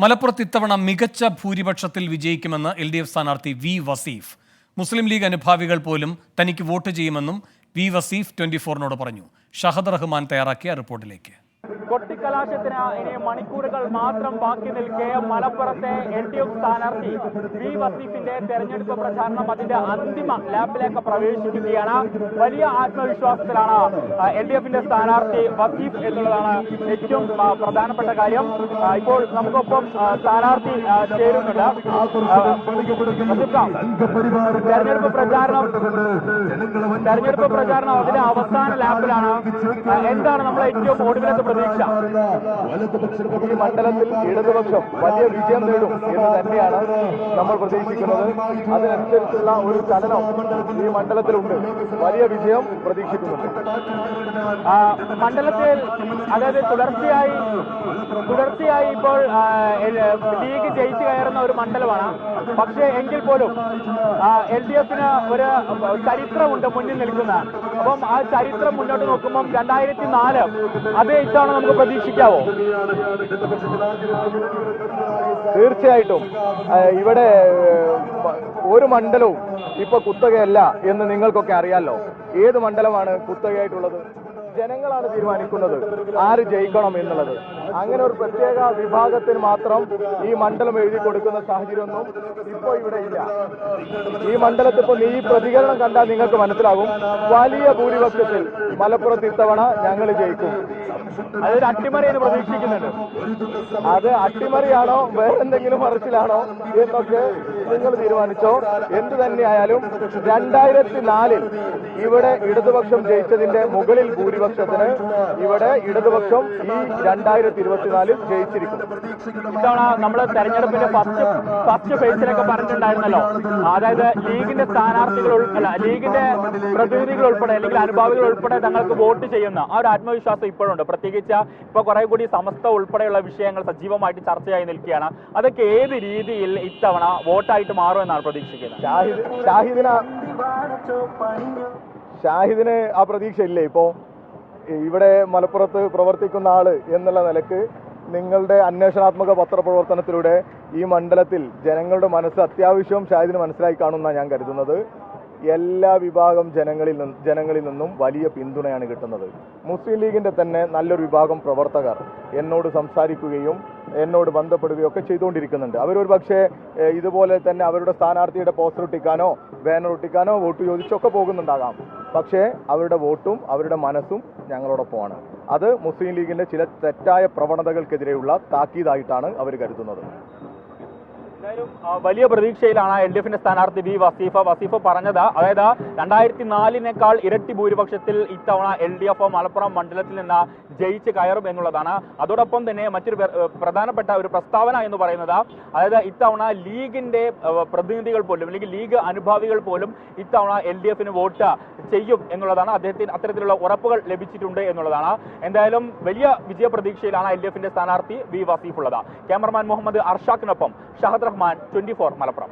മലപ്പുറത്ത് ഇത്തവണ മികച്ച ഭൂരിപക്ഷത്തിൽ വിജയിക്കുമെന്ന് LDF സ്ഥാനാർത്ഥി വി വസീഫ്. മുസ്ലിം ലീഗ് അനുഭാവികൾ പോലും തനിക്ക് വോട്ട് ചെയ്യുമെന്നും വി വസീഫ് 24-നോട് പറഞ്ഞു. ഷഹദ് റഹ്മാൻ തയ്യാറാക്കിയ റിപ്പോർട്ടിലേക്ക്. കൊട്ടിക്കലാശത്തിന് ഇനി മണിക്കൂറുകൾ മാത്രം ബാക്കി നിൽക്കെ മലപ്പുറത്തെ LDF സ്ഥാനാർത്ഥി വി വസീഫിന്റെ തെരഞ്ഞെടുപ്പ് പ്രചാരണം അതിന്റെ അന്തിമ ലാപ്പിലേക്ക് പ്രവേശിക്കുകയാണ്. വലിയ ആത്മവിശ്വാസത്തിലാണ് LDFന്റെ സ്ഥാനാർത്ഥി വസീഫ് എന്നുള്ളതാണ് ഏറ്റവും പ്രധാനപ്പെട്ട കാര്യം. ഇപ്പോൾ നമുക്കൊപ്പം സ്ഥാനാർത്ഥി ചേരുന്നുണ്ട്. തെരഞ്ഞെടുപ്പ് പ്രചാരണം അതിന്റെ അവസാന ലാപ്പിലാണ്. എന്താണ് നമ്മൾ ഏറ്റവും ഒടുവിലത്തെ പ്രതീക്ഷ? ഈ മണ്ഡലത്തിൽ ഇടതുപക്ഷം വലിയ വിജയം നേടും എന്ന് തന്നെയാണ് നമ്മൾ പ്രതീക്ഷിക്കുന്നത്. അതിനനുസരിച്ചുള്ള ഒരു ചലനം ഈ മണ്ഡലത്തിലുണ്ട്. വലിയ വിജയം പ്രതീക്ഷിക്കുന്നുണ്ട്. മണ്ഡലത്തിൽ അതായത് തുടർച്ചയായി ഇപ്പോൾ ലീഗ് ജയിച്ചു കയറുന്ന ഒരു മണ്ഡലമാണ്. പക്ഷേ എങ്കിൽ പോലും LDFന് ഒരു ചരിത്രമുണ്ട് മുന്നിൽ നിൽക്കുന്ന. അപ്പം ആ ചരിത്രം മുന്നോട്ട് നോക്കുമ്പോൾ 2004 അതേ ഇത്തവണ നമുക്ക് പ്രതീക്ഷിക്കാവോ? തീർച്ചയായിട്ടും ഇവിടെ ഒരു മണ്ഡലവും ഇപ്പൊ കുത്തകയല്ല എന്ന് നിങ്ങൾക്കൊക്കെ അറിയാലോ. ഏത് മണ്ഡലമാണ് കുത്തകയായിട്ടുള്ളത്? ജനങ്ങളാണ് തീരുമാനിക്കുന്നത് ആര് ജയിക്കണം എന്നുള്ളത്. അങ്ങനെ ഒരു പ്രത്യേക വിഭാഗത്തിന് മാത്രം ഈ മണ്ഡലം എഴുതി കൊടുക്കുന്ന സാഹചര്യമൊന്നും ഇപ്പൊ ഇവിടെ ഇല്ല. ഈ മണ്ഡലത്തിൽ ഇപ്പൊ ഈ പ്രതികരണം കണ്ടാൽ നിങ്ങൾക്ക് മനസ്സിലാകും. വലിയ ഭൂരിപക്ഷത്തിൽ മലപ്പുറത്ത് ഇത്തവണ ഞങ്ങൾ ജയിക്കും. അതൊരു അട്ടിമറി എന്ന് പ്രതീക്ഷിക്കുന്നുണ്ട്. അത് അട്ടിമറിയാണോ വേറെന്തെങ്കിലും മറിച്ചിലാണോ എന്നൊക്കെ നിങ്ങൾ തീരുമാനിച്ചോ. എന്തു തന്നെയായാലും 2004 ഇവിടെ ഇടതുപക്ഷം ജയിച്ചതിന്റെ മുകളിൽ ഭൂരിപക്ഷത്തിന് ഇവിടെ ഇടതുപക്ഷം ഈ 2024 ജയിച്ചിരിക്കും. ഇത്തവണ നമ്മൾ തെരഞ്ഞെടുപ്പിന്റെ ഫസ്റ്റ് ഫേസിലൊക്കെ പറഞ്ഞിട്ടുണ്ടായിരുന്നല്ലോ. അതായത് ലീഗിന്റെ സ്ഥാനാർത്ഥികൾ ലീഗിന്റെ പ്രതിനിധികൾ ഉൾപ്പെടെ അല്ലെങ്കിൽ അനുഭാവികൾ ഉൾപ്പെടെ തങ്ങൾക്ക് വോട്ട് ചെയ്യുന്ന ആ ഒരു ആത്മവിശ്വാസം ഇപ്പോഴുണ്ട്. പ്രത്യേകിച്ച് ഇപ്പൊ കുറെ കൂടി സമസ്ത ഉൾപ്പെടെയുള്ള വിഷയങ്ങൾ സജീവമായിട്ട് ചർച്ചയായി നിൽക്കുകയാണ്. അതൊക്കെ ഏത് രീതിയിൽ ഇത്തവണ വോട്ടായിട്ട് മാറുമെന്നാണ് പ്രതീക്ഷിക്കുന്നത്? ഷാഹിദിന് ആ പ്രതീക്ഷ ഇല്ലേ? ഇപ്പോ ഇവിടെ മലപ്പുറത്ത് പ്രവർത്തിക്കുന്ന ആള് എന്നുള്ള നിലക്ക് നിങ്ങളുടെ അന്വേഷണാത്മക പത്രപ്രവർത്തനത്തിലൂടെ ഈ മണ്ഡലത്തിൽ ജനങ്ങളുടെ മനസ്സ് അത്യാവശ്യം ഷാഹിദിന് മനസ്സിലായി കാണുമെന്നാണ് ഞാൻ കരുതുന്നത്. എല്ലാ വിഭാഗം ജനങ്ങളിൽ നിന്നും വലിയ പിന്തുണയാണ് കിട്ടുന്നത്. മുസ്ലിം ലീഗിന്റെ തന്നെ നല്ലൊരു വിഭാഗം പ്രവർത്തകർ എന്നോട് സംസാരിക്കുകയും എന്നോട് ബന്ധപ്പെടുകയും ഒക്കെ ചെയ്തുകൊണ്ടിരിക്കുന്നുണ്ട്. അവരൊരു പക്ഷേ ഇതുപോലെ തന്നെ അവരുടെ സ്ഥാനാർത്ഥിയുടെ പോസ്റ്റർ ഒട്ടിക്കാനോ ബാനർ ഒട്ടിക്കാനോ വോട്ട് ചോദിച്ചൊക്കെ പോകുന്നുണ്ടാകാം. പക്ഷേ അവരുടെ വോട്ടും അവരുടെ മനസ്സും ഞങ്ങളോടൊപ്പമാണ്. അത് മുസ്ലിം ലീഗിന്റെ ചില തെറ്റായ പ്രവണതകൾക്കെതിരെയുള്ള താക്കീതായിട്ടാണ് അവർ കരുതുന്നത്. വലിയ പ്രതീക്ഷയിലാണ് LDFന്റെ സ്ഥാനാർത്ഥി വി വസീഫ് പറഞ്ഞത്. അതായത് 2004 ഇരട്ടി ഭൂരിപക്ഷത്തിൽ ഇത്തവണ LDF മലപ്പുറം മണ്ഡലത്തിൽ നിന്ന് ജയിച്ച് കയറും എന്നുള്ളതാണ്. അതോടൊപ്പം തന്നെ മറ്റൊരു പ്രധാനപ്പെട്ട ഒരു പ്രസ്താവന എന്ന് പറയുന്നത് അതായത് ഇത്തവണ ലീഗിന്റെ പ്രതിനിധികൾ പോലും അല്ലെങ്കിൽ ലീഗ് അനുഭാവികൾ പോലും ഇത്തവണ LDFന് വോട്ട് ചെയ്യും എന്നുള്ളതാണ്. അദ്ദേഹത്തിന് അത്തരത്തിലുള്ള ഉറപ്പുകൾ ലഭിച്ചിട്ടുണ്ട് എന്നുള്ളതാണ്. എന്തായാലും വലിയ വിജയ പ്രതീക്ഷയിലാണ് LDFന്റെ സ്ഥാനാർത്ഥി വി വസീഫ് ഉള്ളത്. ക്യാമറമാൻ മുഹമ്മദ് അർഷാഖിനൊപ്പം ഷഹദ് റഹ്മാൻ, 24 മലപ്പുറം.